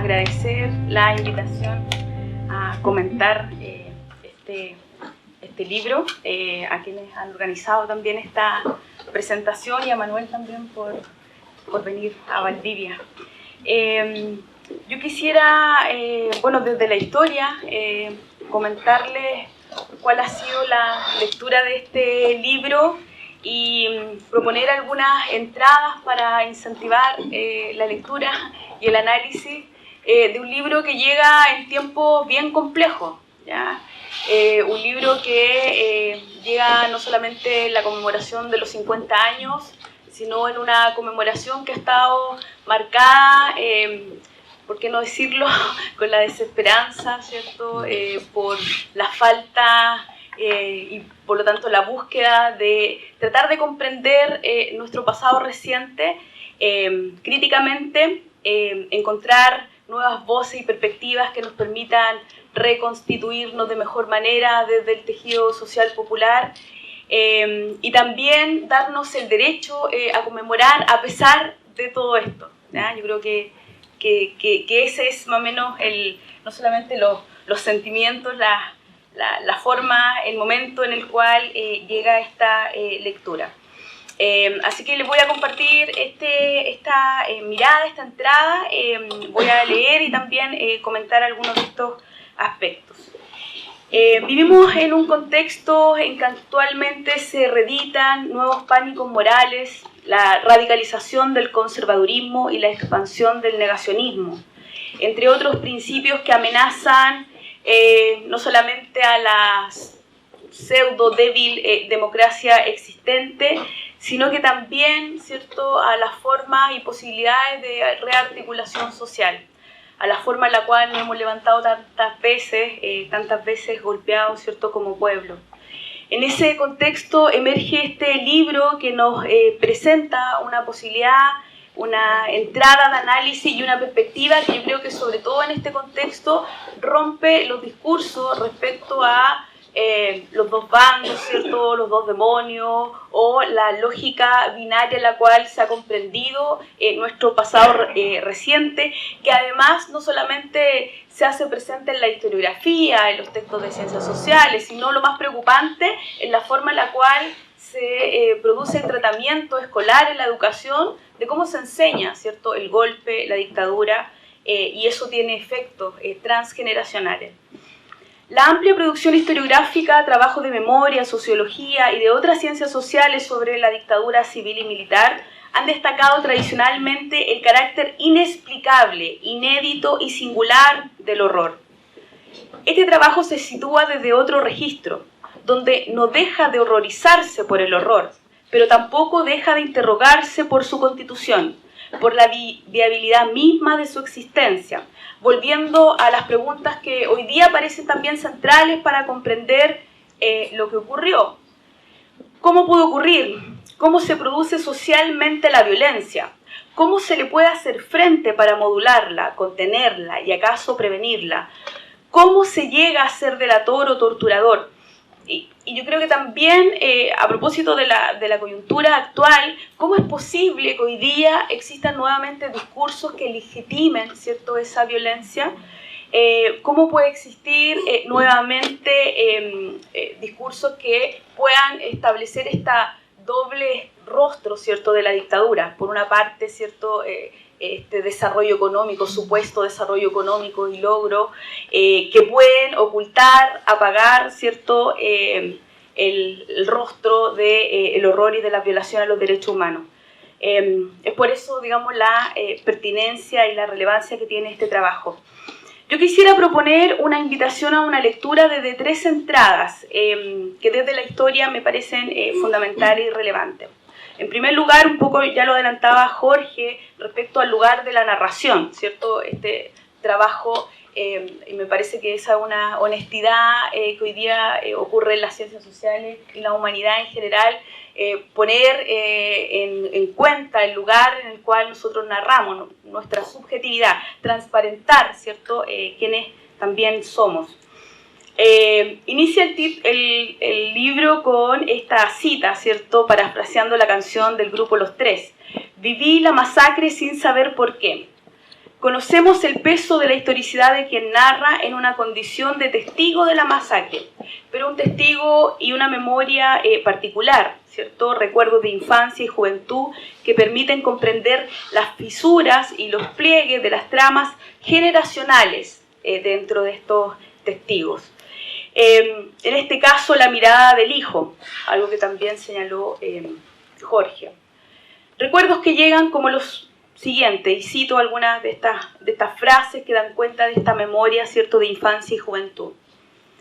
agradecer la invitación a comentar este libro, a quienes han organizado también esta presentación y a Manuel también por venir a Valdivia. Yo quisiera, desde la historia, comentarles cuál ha sido la lectura de este libro y proponer algunas entradas para incentivar la lectura y el análisis de un libro que llega en tiempos bien complejos, ¿ya? Un libro que llega no solamente en la conmemoración de los 50 años, sino en una conmemoración que ha estado marcada, por qué no decirlo, con la desesperanza, ¿cierto? Por la falta y por lo tanto la búsqueda de tratar de comprender nuestro pasado reciente críticamente, encontrar nuevas voces y perspectivas que nos permitan reconstituirnos de mejor manera desde el tejido social popular y también darnos el derecho a conmemorar a pesar de todo esto, ¿ya? Yo creo que ese es más o menos no solamente los sentimientos, la forma, el momento en el cual llega esta lectura. Así que les voy a compartir esta mirada, esta entrada, voy a leer y también comentar algunos de estos aspectos. Vivimos en un contexto en que actualmente se reeditan nuevos pánicos morales, la radicalización del conservadurismo y la expansión del negacionismo, entre otros principios que amenazan no solamente a la pseudo débil democracia existente, sino que también, ¿cierto?, a las formas y posibilidades de rearticulación social, a la forma en la cual nos hemos levantado tantas veces golpeados, ¿cierto?, como pueblo. En ese contexto emerge este libro que nos presenta una posibilidad, una entrada de análisis y una perspectiva que yo creo que sobre todo en este contexto rompe los discursos respecto a los dos bandos, ¿cierto?, los dos demonios, o la lógica binaria en la cual se ha comprendido nuestro pasado reciente, que además no solamente se hace presente en la historiografía, en los textos de ciencias sociales, sino lo más preocupante en la forma en la cual se produce el tratamiento escolar en la educación, de cómo se enseña, ¿cierto?, el golpe, la dictadura, y eso tiene efectos transgeneracionales. La amplia producción historiográfica, trabajo de memoria, sociología y de otras ciencias sociales sobre la dictadura civil y militar han destacado tradicionalmente el carácter inexplicable, inédito y singular del horror. Este trabajo se sitúa desde otro registro, donde no deja de horrorizarse por el horror, pero tampoco deja de interrogarse por su constitución, por la viabilidad misma de su existencia, volviendo a las preguntas que hoy día parecen también centrales para comprender lo que ocurrió. ¿Cómo pudo ocurrir? ¿Cómo se produce socialmente la violencia? ¿Cómo se le puede hacer frente para modularla, contenerla y acaso prevenirla? ¿Cómo se llega a ser delator o torturador? Y yo creo que también, a propósito de la coyuntura actual, ¿cómo es posible que hoy día existan nuevamente discursos que legitimen, ¿cierto?, esa violencia? ¿Cómo puede existir nuevamente discursos que puedan establecer esta doble rostro, ¿cierto?, de la dictadura? Por una parte, ¿cierto?, este desarrollo económico, supuesto desarrollo económico y logro, que pueden ocultar, apagar, ¿cierto?, el rostro del horror y de la violación a los derechos humanos. Es por eso, digamos, la pertinencia y la relevancia que tiene este trabajo. Yo quisiera proponer una invitación a una lectura desde tres entradas que desde la historia me parecen fundamentales y relevantes. En primer lugar, un poco ya lo adelantaba Jorge respecto al lugar de la narración, ¿cierto? Este trabajo, y me parece que esa es una honestidad que hoy día ocurre en las ciencias sociales y la humanidad en general, poner en cuenta el lugar en el cual nosotros narramos, nuestra subjetividad, transparentar, ¿cierto?, quienes también somos. Inicia el libro con esta cita, ¿cierto?, parafraseando la canción del grupo Los Tres. Viví la masacre sin saber por qué. Conocemos el peso de la historicidad de quien narra en una condición de testigo de la masacre, pero un testigo y una memoria particular, ¿cierto? Recuerdos de infancia y juventud que permiten comprender las fisuras y los pliegues de las tramas generacionales dentro de estos testigos. En este caso, la mirada del hijo, algo que también señaló Jorge. Recuerdos que llegan como los siguientes, y cito algunas de estas frases que dan cuenta de esta memoria, ¿cierto?, de infancia y juventud.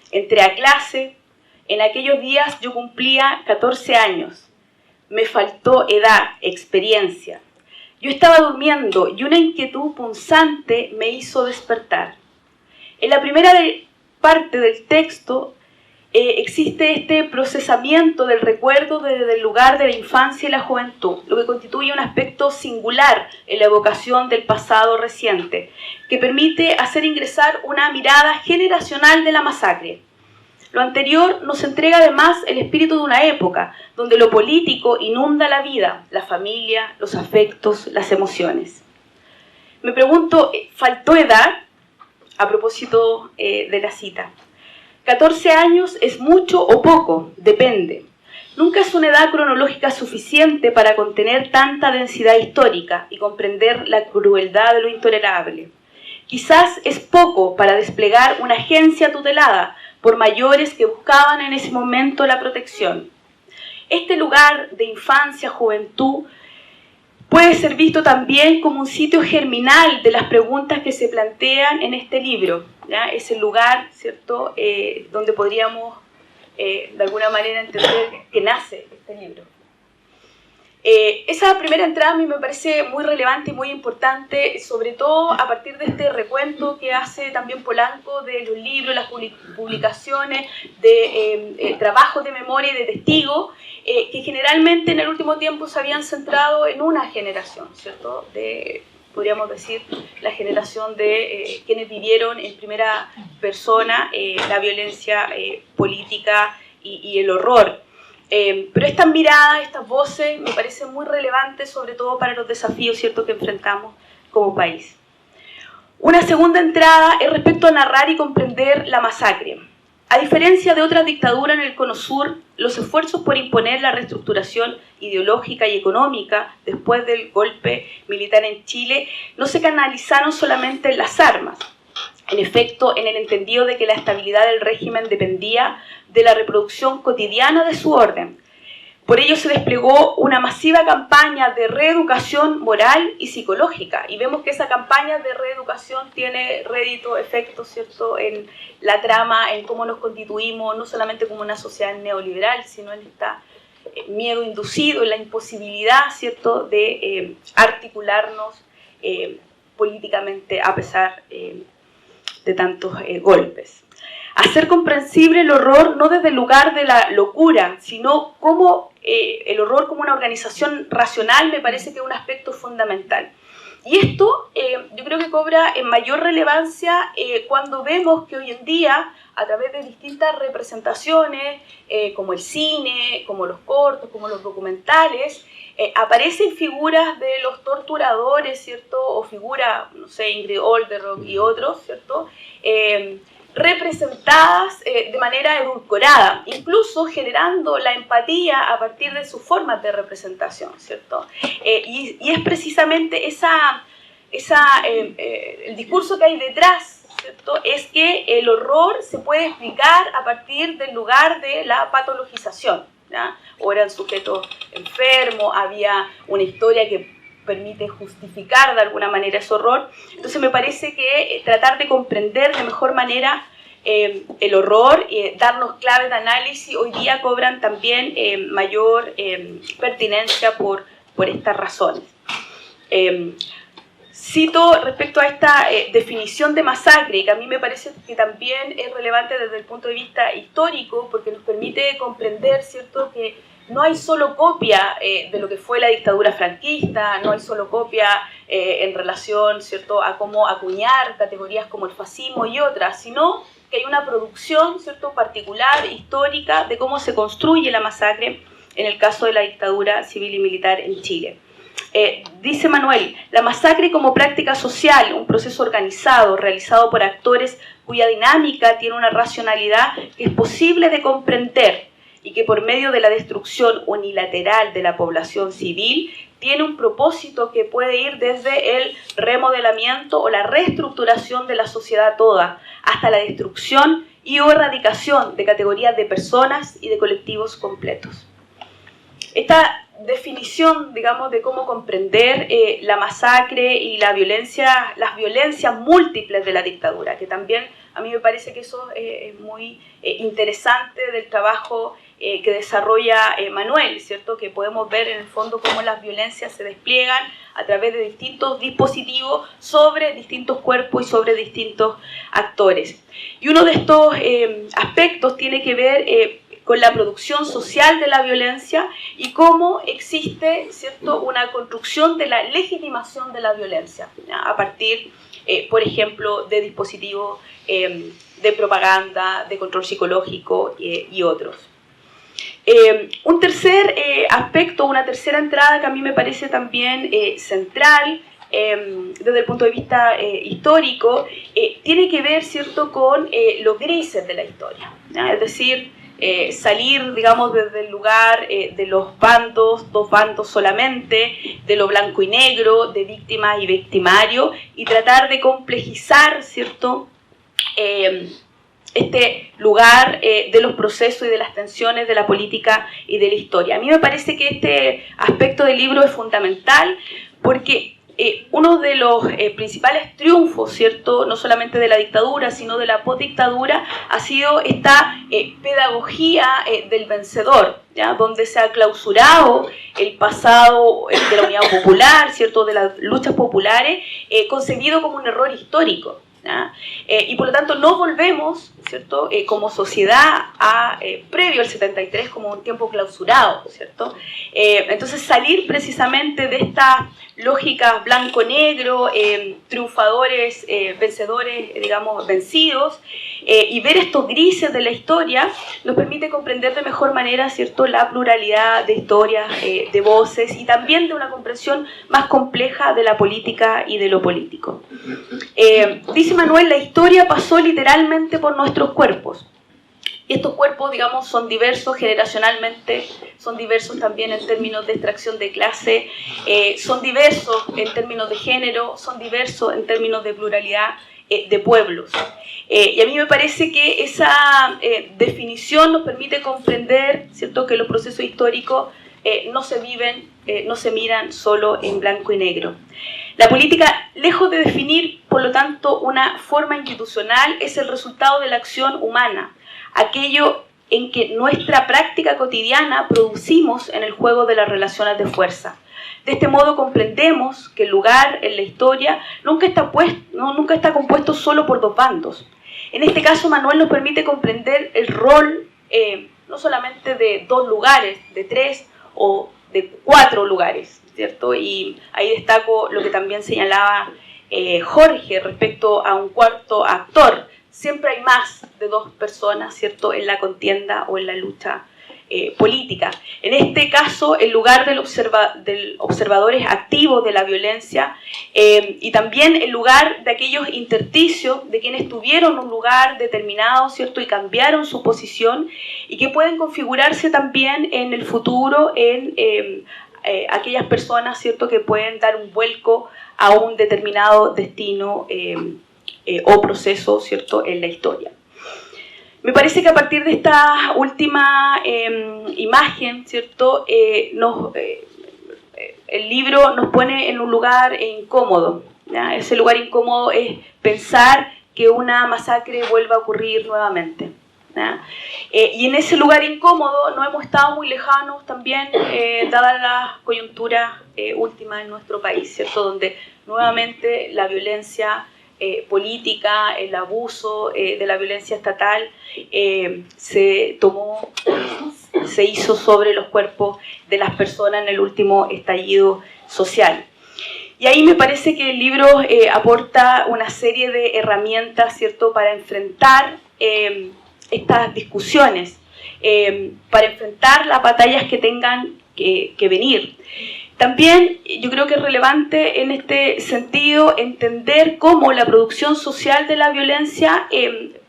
Entré a clase, en aquellos días yo cumplía 14 años. Me faltó edad, experiencia. Yo estaba durmiendo y una inquietud punzante me hizo despertar. En la primera parte del texto existe este procesamiento del recuerdo desde el lugar de la infancia y la juventud, lo que constituye un aspecto singular en la evocación del pasado reciente, que permite hacer ingresar una mirada generacional de la masacre. Lo anterior nos entrega además el espíritu de una época, donde lo político inunda la vida, la familia, los afectos, las emociones. Me pregunto, ¿faltó edad? A propósito de la cita. 14 años es mucho o poco, depende. Nunca es una edad cronológica suficiente para contener tanta densidad histórica y comprender la crueldad de lo intolerable. Quizás es poco para desplegar una agencia tutelada por mayores que buscaban en ese momento la protección. Este lugar de infancia, juventud, puede ser visto también como un sitio germinal de las preguntas que se plantean en este libro, ¿ya? Es el lugar, ¿cierto?, donde podríamos, de alguna manera, entender que nace este libro. Esa primera entrada a mí me parece muy relevante y muy importante, sobre todo a partir de este recuento que hace también Polanco de los libros, las publicaciones, de trabajos de memoria y de testigos, que generalmente en el último tiempo se habían centrado en una generación, ¿cierto? Podríamos decir, la generación de quienes vivieron en primera persona la violencia política y el horror. Pero estas miradas, estas voces, me parecen muy relevantes, sobre todo para los desafíos, ¿cierto?, que enfrentamos como país. Una segunda entrada es respecto a narrar y comprender la masacre. A diferencia de otras dictaduras en el Cono Sur, los esfuerzos por imponer la reestructuración ideológica y económica después del golpe militar en Chile no se canalizaron solamente en las armas. En efecto, en el entendido de que la estabilidad del régimen dependía de la reproducción cotidiana de su orden. Por ello se desplegó una masiva campaña de reeducación moral y psicológica, y vemos que esa campaña de reeducación tiene rédito, efecto, ¿cierto?, en la trama, en cómo nos constituimos, no solamente como una sociedad neoliberal, sino en este miedo inducido, en la imposibilidad, ¿cierto?, de articularnos políticamente a pesar de tantos golpes. Hacer comprensible el horror no desde el lugar de la locura, sino como el horror como una organización racional me parece que es un aspecto fundamental. Y esto yo creo que cobra en mayor relevancia cuando vemos que hoy en día, a través de distintas representaciones, como el cine, como los cortos, como los documentales, aparecen figuras de los torturadores, ¿cierto? O figuras, no sé, Ingrid Olderock y otros, ¿cierto? Representadas de manera edulcorada, incluso generando la empatía a partir de sus formas de representación, ¿cierto? Y es precisamente el discurso que hay detrás, ¿cierto? Es que el horror se puede explicar a partir del lugar de la patologización, ¿ya? O eran sujetos enfermos, había una historia que permite justificar de alguna manera ese horror. Entonces me parece que tratar de comprender de mejor manera el horror y darnos claves de análisis hoy día cobran también mayor pertinencia por estas razones. Cito respecto a esta definición de masacre, que a mí me parece que también es relevante desde el punto de vista histórico, porque nos permite comprender, ¿cierto?, que no hay solo copia de lo que fue la dictadura franquista, no hay solo copia en relación, ¿cierto?, a cómo acuñar categorías como el fascismo y otras, sino que hay una producción, ¿cierto?, particular, histórica, de cómo se construye la masacre en el caso de la dictadura civil y militar en Chile. Dice Manuel, la masacre como práctica social, un proceso organizado, realizado por actores cuya dinámica tiene una racionalidad que es posible de comprender y que por medio de la destrucción unilateral de la población civil tiene un propósito que puede ir desde el remodelamiento o la reestructuración de la sociedad toda, hasta la destrucción y o erradicación de categorías de personas y de colectivos completos. Esta definición, digamos, de cómo comprender la masacre y la violencia, las violencias múltiples de la dictadura, que también a mí me parece que eso es muy interesante del trabajo que desarrolla Manuel, ¿cierto? Que podemos ver en el fondo cómo las violencias se despliegan a través de distintos dispositivos sobre distintos cuerpos y sobre distintos actores. Y uno de estos aspectos tiene que ver con la producción social de la violencia y cómo existe, ¿cierto?, una construcción de la legitimación de la violencia, ¿ya? A partir, por ejemplo, de dispositivos de propaganda, de control psicológico y otros. Un tercer aspecto, una tercera entrada que a mí me parece también central desde el punto de vista histórico, tiene que ver, ¿cierto?, con los grises de la historia, ¿ya? Es decir, salir, digamos, desde el lugar de los bandos, dos bandos solamente, de lo blanco y negro, de víctimas y victimario, y tratar de complejizar, ¿cierto?, este lugar de los procesos y de las tensiones de la política y de la historia. A mí me parece que este aspecto del libro es fundamental porque uno de los principales triunfos, ¿cierto?, no solamente de la dictadura, sino de la postdictadura, ha sido esta pedagogía del vencedor, ¿ya?, donde se ha clausurado el pasado de la unidad popular, ¿cierto?, de las luchas populares, concebido como un error histórico, ¿ya? Y por lo tanto no volvemos, ¿cierto?, como sociedad a previo al 73 como un tiempo clausurado, ¿cierto? Entonces salir precisamente de estas lógicas blanco-negro, triunfadores, vencedores, digamos, vencidos, y ver estos grises de la historia nos permite comprender de mejor manera, ¿cierto?, la pluralidad de historias, de voces y también de una comprensión más compleja de la política y de lo político. Dice Manuel, la historia pasó literalmente por nuestros cuerpos. Y estos cuerpos, digamos, son diversos generacionalmente, son diversos también en términos de extracción de clase, son diversos en términos de género, son diversos en términos de pluralidad de pueblos. Y a mí me parece que esa definición nos permite comprender, ¿cierto?, que los procesos históricos no se viven, no se miran solo en blanco y negro. La política, lejos de definir, por lo tanto, una forma institucional, es el resultado de la acción humana, aquello en que nuestra práctica cotidiana producimos en el juego de las relaciones de fuerza. De este modo comprendemos que el lugar en la historia nunca está compuesto solo por dos bandos. En este caso, Manuel nos permite comprender el rol no solamente de dos lugares, de tres o de cuatro lugares, ¿cierto? Y ahí destaco lo que también señalaba Jorge respecto a un cuarto actor. Siempre hay más de dos personas, ¿cierto?, en la contienda o en la lucha política. En este caso, el lugar del observadores activos de la violencia y también el lugar de aquellos intersticios de quienes tuvieron un lugar determinado, ¿cierto?, y cambiaron su posición y que pueden configurarse también en el futuro en aquellas personas, ¿cierto?, que pueden dar un vuelco a un determinado destino o proceso, ¿cierto?, en la historia. Me parece que a partir de esta última imagen, ¿cierto?, el libro nos pone en un lugar incómodo, ¿ya? Ese lugar incómodo es pensar que una masacre vuelva a ocurrir nuevamente, ¿ya? Y en ese lugar incómodo no hemos estado muy lejanos también, dada la coyuntura última en nuestro país, ¿cierto?, donde nuevamente la violencia política, el abuso de la violencia estatal se hizo sobre los cuerpos de las personas en el último estallido social. Y ahí me parece que el libro aporta una serie de herramientas, ¿cierto?, para enfrentar estas discusiones, para enfrentar las batallas que tengan que venir. También yo creo que es relevante en este sentido entender cómo la producción social de la violencia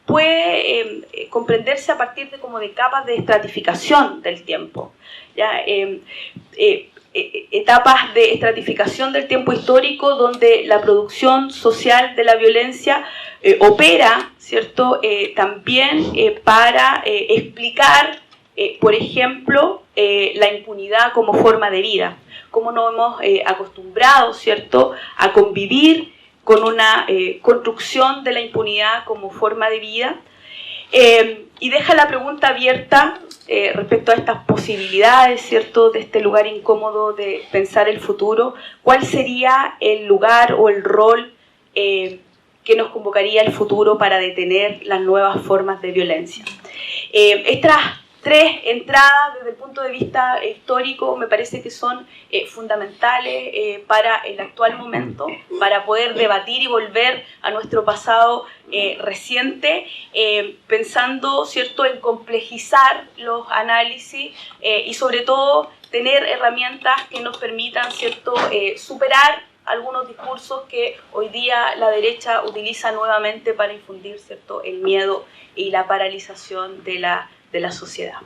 puede comprenderse a partir de, como de capas de estratificación del tiempo. ¿Ya? Etapas de estratificación del tiempo histórico donde la producción social de la violencia opera, ¿cierto? También para explicar, por ejemplo, la impunidad como forma de vida. Cómo nos hemos acostumbrado, ¿cierto?, a convivir con una construcción de la impunidad como forma de vida, y deja la pregunta abierta respecto a estas posibilidades, ¿cierto?, de este lugar incómodo de pensar el futuro. ¿Cuál sería el lugar o el rol que nos convocaría el futuro para detener las nuevas formas de violencia? Estas tres entradas desde el punto de vista histórico me parece que son fundamentales para el actual momento, para poder debatir y volver a nuestro pasado reciente, pensando, ¿cierto?, en complejizar los análisis y sobre todo tener herramientas que nos permitan, ¿cierto?, superar algunos discursos que hoy día la derecha utiliza nuevamente para infundir, ¿cierto?, el miedo y la paralización de la sociedad.